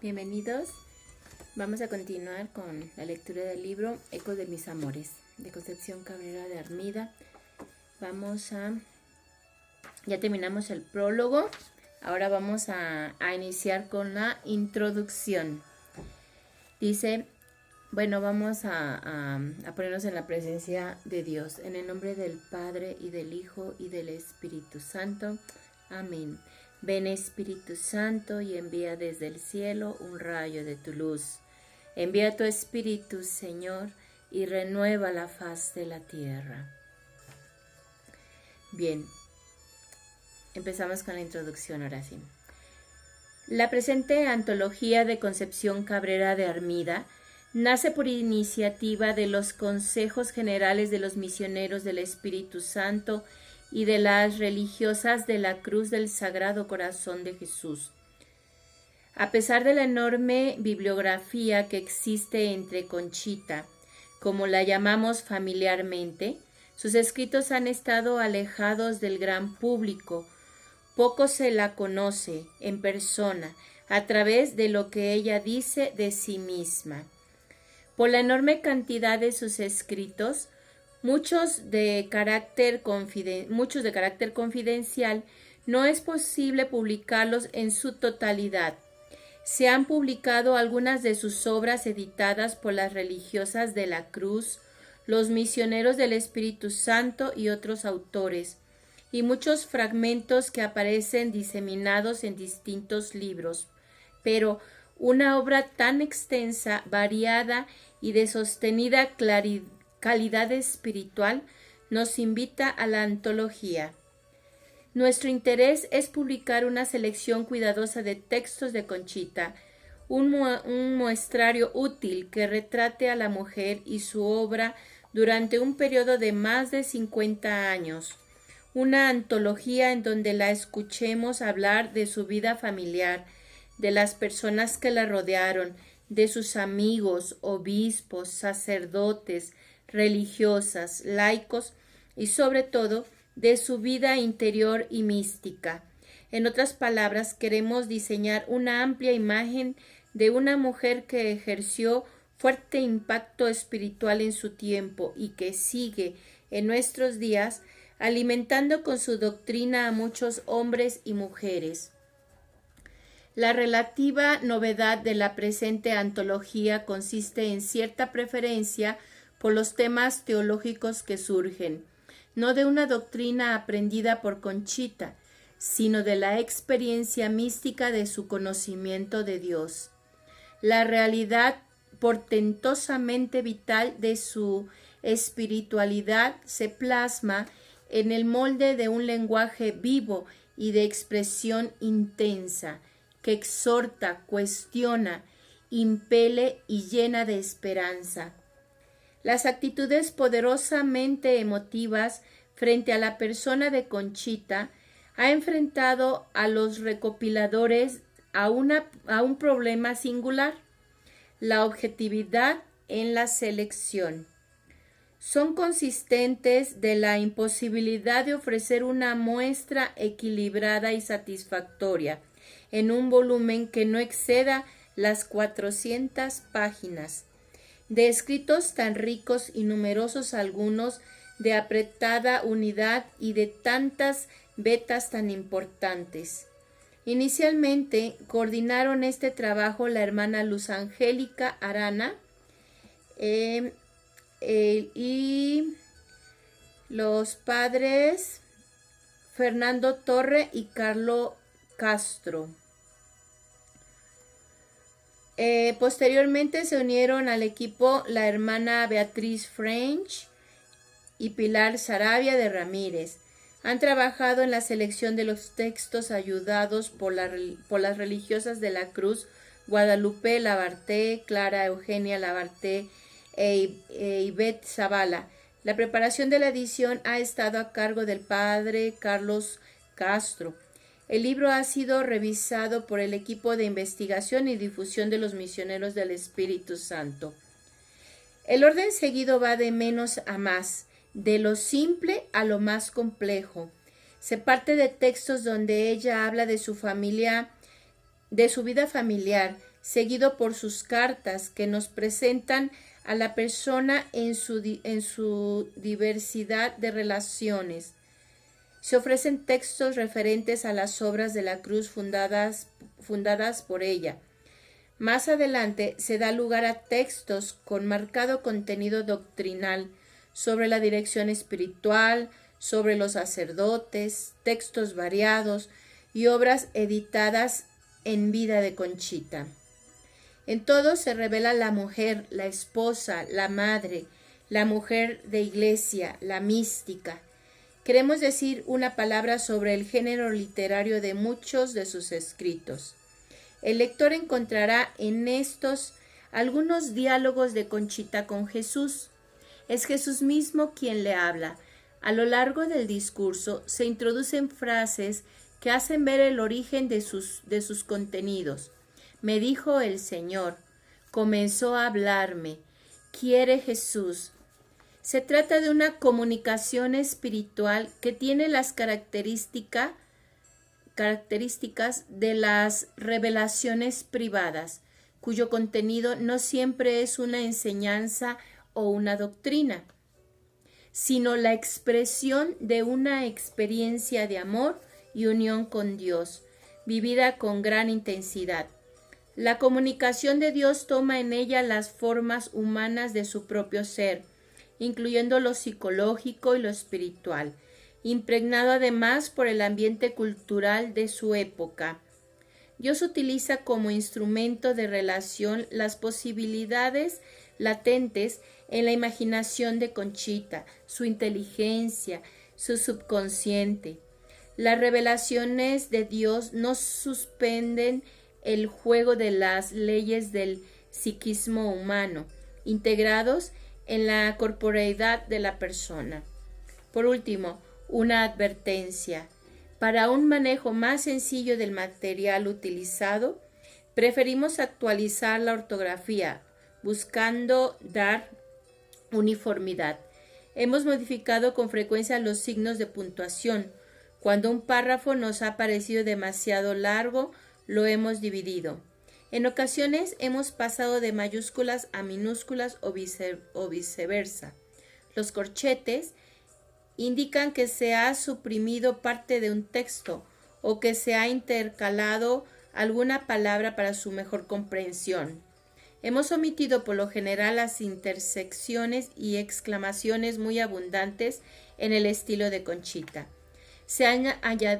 Bienvenidos. Vamos a continuar con la lectura del libro Ecos de mis amores, de Concepción Cabrera de Armida. Ya terminamos el prólogo. Ahora vamos a iniciar con la introducción. Dice, vamos a ponernos en la presencia de Dios, en el nombre del Padre, y del Hijo, y del Espíritu Santo. Amén. Ven, Espíritu Santo, y envía desde el cielo un rayo de tu luz. Envía tu Espíritu, Señor, y renueva la faz de la tierra. Bien, empezamos con la introducción, ahora sí. La presente antología de Concepción Cabrera de Armida nace por iniciativa de los Consejos Generales de los Misioneros del Espíritu Santo y de las religiosas de la Cruz del Sagrado Corazón de Jesús. A pesar de la enorme bibliografía que existe entre Conchita, como la llamamos familiarmente, sus escritos han estado alejados del gran público. Poco se la conoce en persona a través de lo que ella dice de sí misma. Por la enorme cantidad de sus escritos, muchos de carácter confidencial, no es posible publicarlos en su totalidad. Se han publicado algunas de sus obras editadas por las religiosas de la Cruz, los misioneros del Espíritu Santo y otros autores, y muchos fragmentos que aparecen diseminados en distintos libros. Pero una obra tan extensa, variada y de sostenida calidad espiritual nos invita a la antología. Nuestro interés es publicar una selección cuidadosa de textos de Conchita, un muestrario útil que retrate a la mujer y su obra durante un periodo de más de 50 años. Una antología en donde la escuchemos hablar de su vida familiar, de las personas que la rodearon, de sus amigos, obispos, sacerdotes, religiosas, laicos y sobre todo de su vida interior y mística. En otras palabras, queremos diseñar una amplia imagen de una mujer que ejerció fuerte impacto espiritual en su tiempo y que sigue en nuestros días alimentando con su doctrina a muchos hombres y mujeres. La relativa novedad de la presente antología consiste en cierta preferencia por los temas teológicos que surgen, no de una doctrina aprendida por Conchita, sino de la experiencia mística de su conocimiento de Dios. La realidad portentosamente vital de su espiritualidad se plasma en el molde de un lenguaje vivo y de expresión intensa, que exhorta, cuestiona, impele y llena de esperanza. Las actitudes poderosamente emotivas frente a la persona de Conchita ha enfrentado a los recopiladores a un problema singular: la objetividad en la selección. Son conscientes de la imposibilidad de ofrecer una muestra equilibrada y satisfactoria en un volumen que no exceda las 400 páginas. De escritos tan ricos y numerosos algunos, de apretada unidad y de tantas vetas tan importantes. Inicialmente coordinaron este trabajo la hermana Luz Angélica Arana y los padres Fernando Torre y Carlo Castro. Posteriormente se unieron al equipo la hermana Beatriz French y Pilar Saravia de Ramírez. Han trabajado en la selección de los textos ayudados por las religiosas de la Cruz, Guadalupe Labarté, Clara Eugenia Labarté e Ivette Zavala. La preparación de la edición ha estado a cargo del padre Carlos Castro. El libro ha sido revisado por el equipo de investigación y difusión de los misioneros del Espíritu Santo. El orden seguido va de menos a más, de lo simple a lo más complejo. Se parte de textos donde ella habla de su familia, de su vida familiar, seguido por sus cartas que nos presentan a la persona en su diversidad de relaciones. Se ofrecen textos referentes a las obras de la cruz fundadas por ella. Más adelante se da lugar a textos con marcado contenido doctrinal sobre la dirección espiritual, sobre los sacerdotes, textos variados y obras editadas en vida de Conchita. En todo se revela la mujer, la esposa, la madre, la mujer de iglesia, la mística. Queremos decir una palabra sobre el género literario de muchos de sus escritos. El lector encontrará en estos algunos diálogos de Conchita con Jesús. Es Jesús mismo quien le habla. A lo largo del discurso se introducen frases que hacen ver el origen de sus contenidos. Me dijo el Señor, comenzó a hablarme, quiere Jesús. Se trata de una comunicación espiritual que tiene las características de las revelaciones privadas, cuyo contenido no siempre es una enseñanza o una doctrina, sino la expresión de una experiencia de amor y unión con Dios, vivida con gran intensidad. La comunicación de Dios toma en ella las formas humanas de su propio ser, incluyendo lo psicológico y lo espiritual, impregnado además por el ambiente cultural de su época. Dios utiliza como instrumento de relación las posibilidades latentes en la imaginación de Conchita, su inteligencia, su subconsciente. Las revelaciones de Dios no suspenden el juego de las leyes del psiquismo humano, integrados en la corporeidad de la persona. Por último, una advertencia. Para un manejo más sencillo del material utilizado, preferimos actualizar la ortografía, buscando dar uniformidad. Hemos modificado con frecuencia los signos de puntuación. Cuando un párrafo nos ha parecido demasiado largo, lo hemos dividido. En ocasiones hemos pasado de mayúsculas a minúsculas o viceversa. Los corchetes indican que se ha suprimido parte de un texto o que se ha intercalado alguna palabra para su mejor comprensión. Hemos omitido por lo general las intersecciones y exclamaciones muy abundantes en el estilo de Conchita. Se han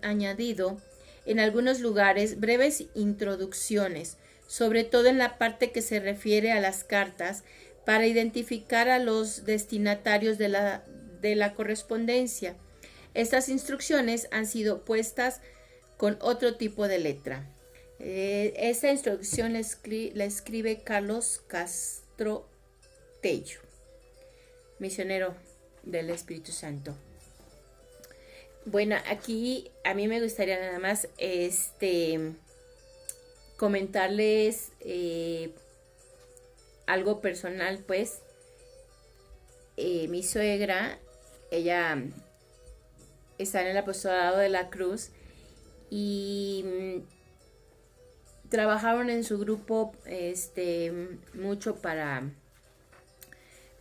añadido en algunos lugares breves introducciones, sobre todo en la parte que se refiere a las cartas, para identificar a los destinatarios de la correspondencia. Estas instrucciones han sido puestas con otro tipo de letra. Esta introducción la escribe Carlos Castro Tello, misionero del Espíritu Santo. Bueno, aquí a mí me gustaría nada más comentarles algo personal, pues. Mi suegra, ella está en el apostolado de la Cruz y trabajaron en su grupo mucho para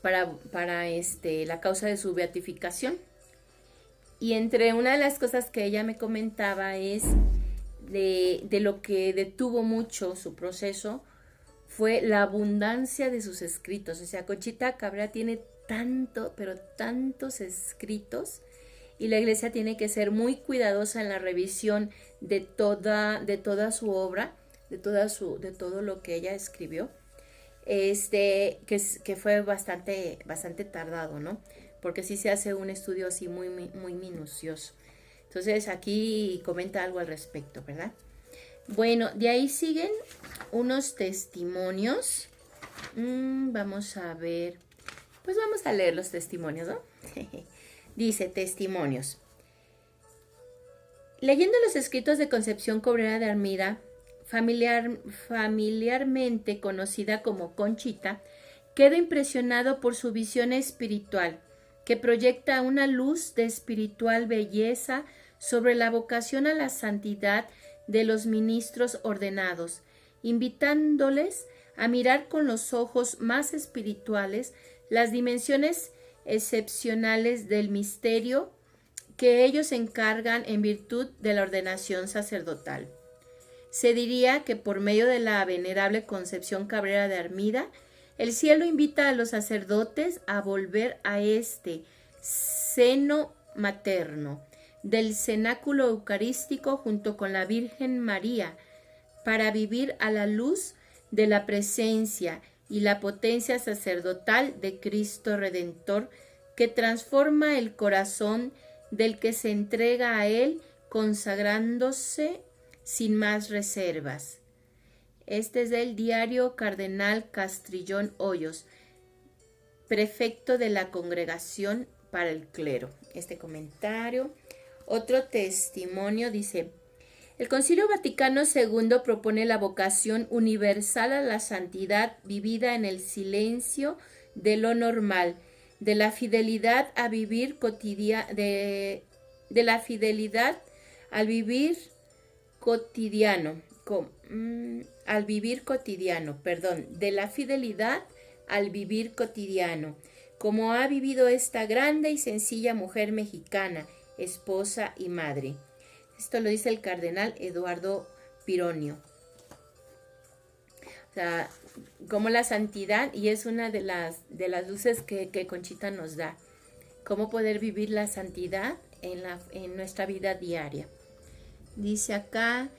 la causa de su beatificación. Y entre una de las cosas que ella me comentaba es de lo que detuvo mucho su proceso fue la abundancia de sus escritos. O sea, Conchita Cabrera tiene pero tantos escritos, y la iglesia tiene que ser muy cuidadosa en la revisión de toda su obra, de todo lo que ella escribió, que fue bastante tardado, ¿no? Porque sí se hace un estudio así muy minucioso. Entonces aquí comenta algo al respecto, ¿verdad? Bueno, de ahí siguen unos testimonios. Vamos a ver. Pues vamos a leer los testimonios, ¿no? Dice, testimonios. Leyendo los escritos de Concepción Cabrera de Armida, familiarmente conocida como Conchita, quedo impresionado por su visión espiritual, que proyecta una luz de espiritual belleza sobre la vocación a la santidad de los ministros ordenados, invitándoles a mirar con los ojos más espirituales las dimensiones excepcionales del misterio que ellos encargan en virtud de la ordenación sacerdotal. Se diría que por medio de la venerable Concepción Cabrera de Armida, el cielo invita a los sacerdotes a volver a este seno materno del cenáculo eucarístico junto con la Virgen María, para vivir a la luz de la presencia y la potencia sacerdotal de Cristo Redentor, que transforma el corazón del que se entrega a Él, consagrándose sin más reservas. Este es del diario Cardenal Castrillón Hoyos, prefecto de la Congregación para el Clero. Este comentario. Otro testimonio dice: el Concilio Vaticano II propone la vocación universal a la santidad vivida en el silencio de lo normal, de la fidelidad a vivir de la fidelidad al vivir cotidiano, de la fidelidad al vivir cotidiano, como ha vivido esta grande y sencilla mujer mexicana, esposa y madre. Esto lo dice el cardenal Eduardo Pironio. O sea, como la santidad, y es una de las luces que Conchita nos da, cómo poder vivir la santidad en nuestra vida diaria. Dice acá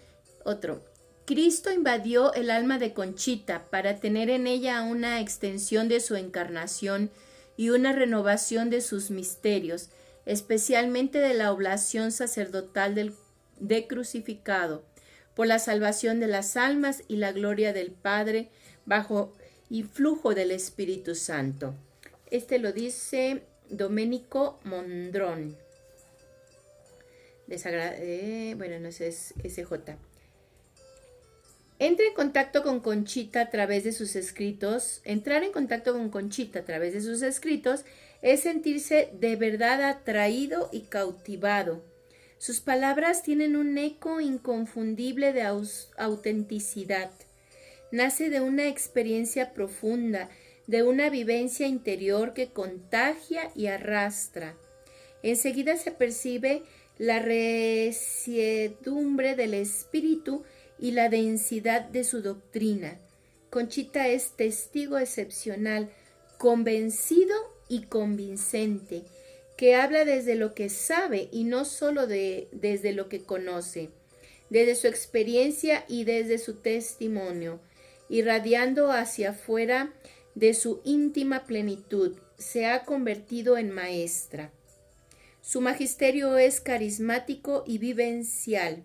otro: Cristo invadió el alma de Conchita para tener en ella una extensión de su encarnación y una renovación de sus misterios, especialmente de la oblación sacerdotal de crucificado, por la salvación de las almas y la gloria del Padre bajo influjo del Espíritu Santo. Este lo dice Domenico Mondrón. Bueno, no sé, es SJ. Entrar en contacto con Conchita a través de sus escritos es sentirse de verdad atraído y cautivado. Sus palabras tienen un eco inconfundible de autenticidad. Nace de una experiencia profunda, de una vivencia interior que contagia y arrastra. Enseguida se percibe la resiedumbre del espíritu y la densidad de su doctrina. Conchita es testigo excepcional, convencido y convincente, que habla desde lo que sabe y no solo desde lo que conoce, desde su experiencia y desde su testimonio, irradiando hacia afuera de su íntima plenitud. Se ha convertido en maestra. Su magisterio es carismático y vivencial.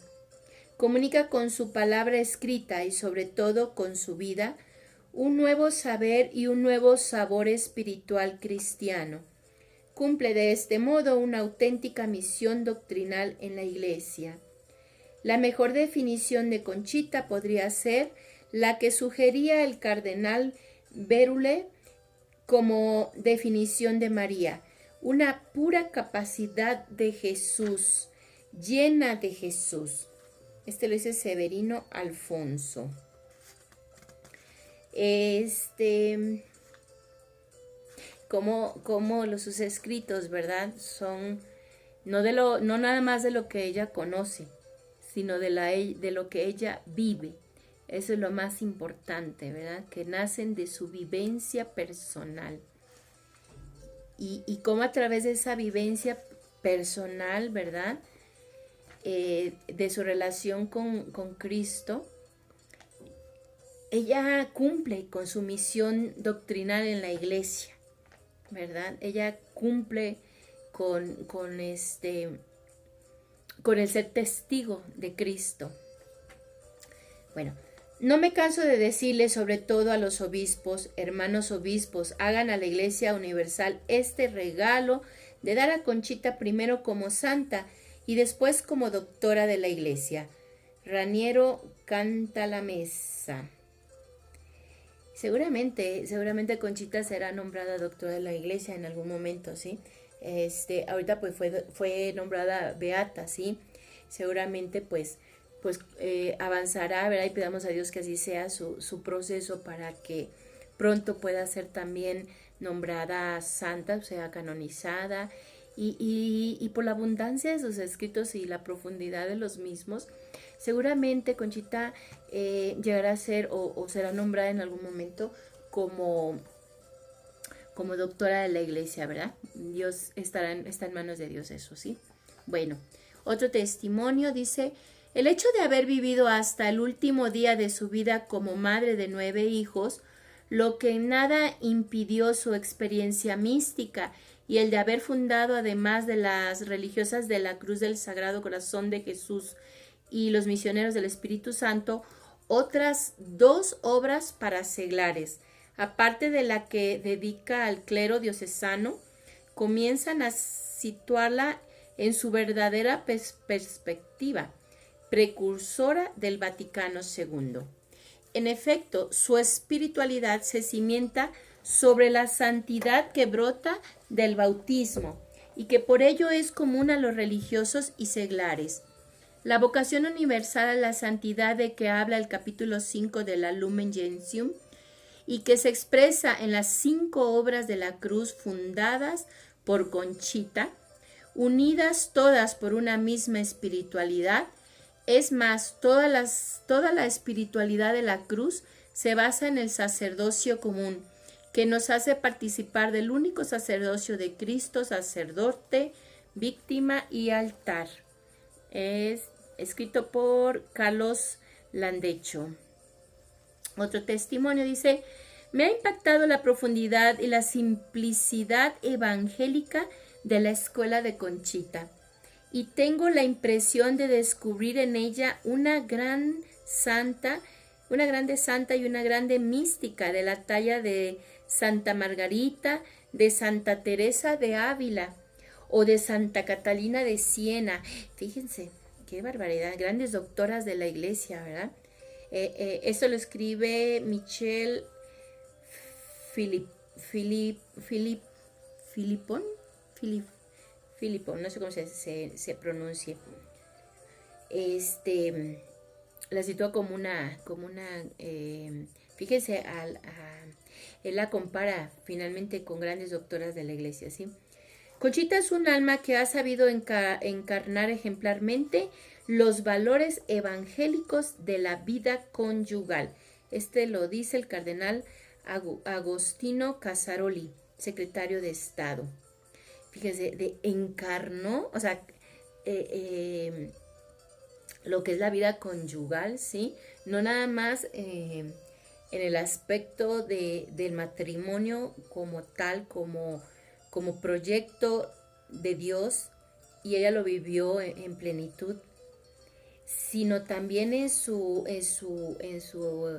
Comunica con su palabra escrita y sobre todo con su vida un nuevo saber y un nuevo sabor espiritual cristiano. Cumple de este modo una auténtica misión doctrinal en la Iglesia. La mejor definición de Conchita podría ser la que sugería el cardenal Bérule como definición de María: una pura capacidad de Jesús, llena de Jesús. Este lo dice Severino Alfonso. Como sus escritos, ¿verdad? Son no nada más de lo que ella conoce, sino de lo que ella vive. Eso es lo más importante, ¿verdad? Que nacen de su vivencia personal. Y cómo a través de esa vivencia personal, ¿verdad? De su relación con Cristo, ella cumple con su misión doctrinal en la Iglesia, ¿verdad? Ella cumple con el ser testigo de Cristo. Bueno, no me canso de decirle, sobre todo a los obispos, hermanos obispos, hagan a la Iglesia Universal este regalo de dar a Conchita primero como santa y después como doctora de la Iglesia. Raniero Canta la Mesa. Seguramente Conchita será nombrada doctora de la Iglesia en algún momento, ¿sí? Ahorita pues fue nombrada beata, ¿sí? Seguramente pues pues avanzará, ¿verdad? Y pidamos a Dios que así sea su proceso para que pronto pueda ser también nombrada santa, o sea, canonizada, y por la abundancia de sus escritos y la profundidad de los mismos, seguramente Conchita llegará a ser o será nombrada en algún momento como doctora de la iglesia, ¿verdad? Dios está en manos de Dios, eso sí. Bueno, otro testimonio dice: el hecho de haber vivido hasta el último día de su vida como madre de 9 hijos, lo que en nada impidió su experiencia mística, y el de haber fundado, además de las religiosas de la Cruz del Sagrado Corazón de Jesús y los misioneros del Espíritu Santo, otras 2 obras para seglares, aparte de la que dedica al clero diocesano, comienzan a situarla en su verdadera perspectiva, precursora del Vaticano II. En efecto, su espiritualidad se cimienta sobre la santidad que brota del bautismo y que por ello es común a los religiosos y seglares. La vocación universal a la santidad de que habla el capítulo 5 de la Lumen Gentium y que se expresa en las 5 obras de la cruz fundadas por Conchita, unidas todas por una misma espiritualidad. Es más, toda la espiritualidad de la cruz se basa en el sacerdocio común, que nos hace participar del único sacerdocio de Cristo, sacerdote, víctima y altar. Es escrito por Carlos Landecho. Otro testimonio dice: me ha impactado la profundidad y la simplicidad evangélica de la escuela de Conchita, y tengo la impresión de descubrir en ella una grande santa y una grande mística de la talla de Santa Margarita, de Santa Teresa de Ávila o de Santa Catalina de Siena. Fíjense, qué barbaridad, grandes doctoras de la iglesia, ¿verdad? Esto lo escribe Michel Philippon, no sé cómo se pronuncie. La sitúa como una fíjense, él la compara finalmente con grandes doctoras de la iglesia, ¿sí? Conchita es un alma que ha sabido encarnar ejemplarmente los valores evangélicos de la vida conyugal. Lo dice el cardenal Agostino Casaroli, secretario de Estado. Fíjense, encarnó, o sea, lo que es la vida conyugal, ¿sí? No nada más en el aspecto del matrimonio como tal, como proyecto de Dios, y ella lo vivió en plenitud, sino también en su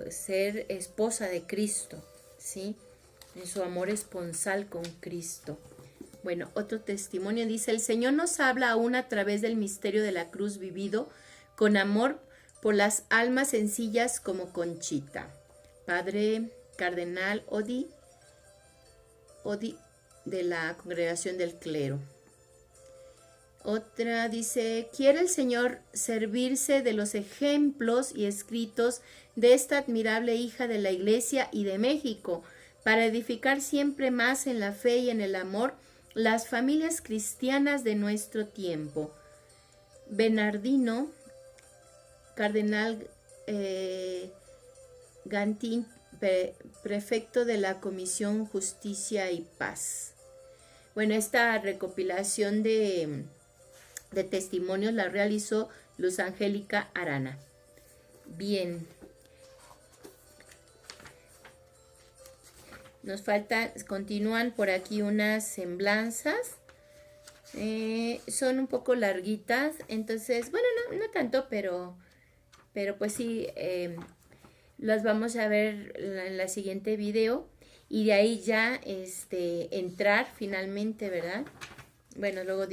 ser esposa de Cristo, ¿sí? En su amor esponsal con Cristo. Bueno, otro testimonio dice: el Señor nos habla aún a través del misterio de la cruz vivido con amor por las almas sencillas como Conchita. Padre Cardenal Odi de la Congregación del Clero. Otra dice: quiere el Señor servirse de los ejemplos y escritos de esta admirable hija de la Iglesia y de México para edificar siempre más en la fe y en el amor las familias cristianas de nuestro tiempo. Bernardino, Cardenal Gantín, prefecto de la Comisión Justicia y Paz. Bueno, esta recopilación de testimonios la realizó Luz Angélica Arana. Bien. Nos continúan por aquí unas semblanzas. Son un poco larguitas, entonces, bueno, no tanto, pero pues sí, las vamos a ver en la siguiente video, y de ahí ya entrar finalmente, ¿verdad? Bueno, luego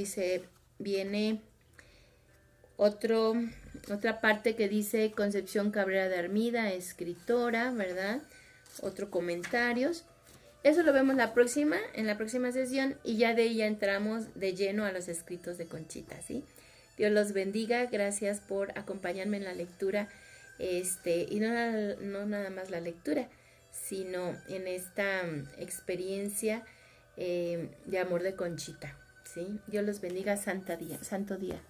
viene otra parte que dice Concepción Cabrera de Armida, escritora, ¿verdad? Otro comentarios. Eso lo vemos en la próxima sesión, y ya de ahí ya entramos de lleno a los escritos de Conchita, ¿sí? Dios los bendiga, gracias por acompañarme en la lectura, y no nada más la lectura, sino en esta experiencia de amor de Conchita, ¿sí? Dios los bendiga, santo día.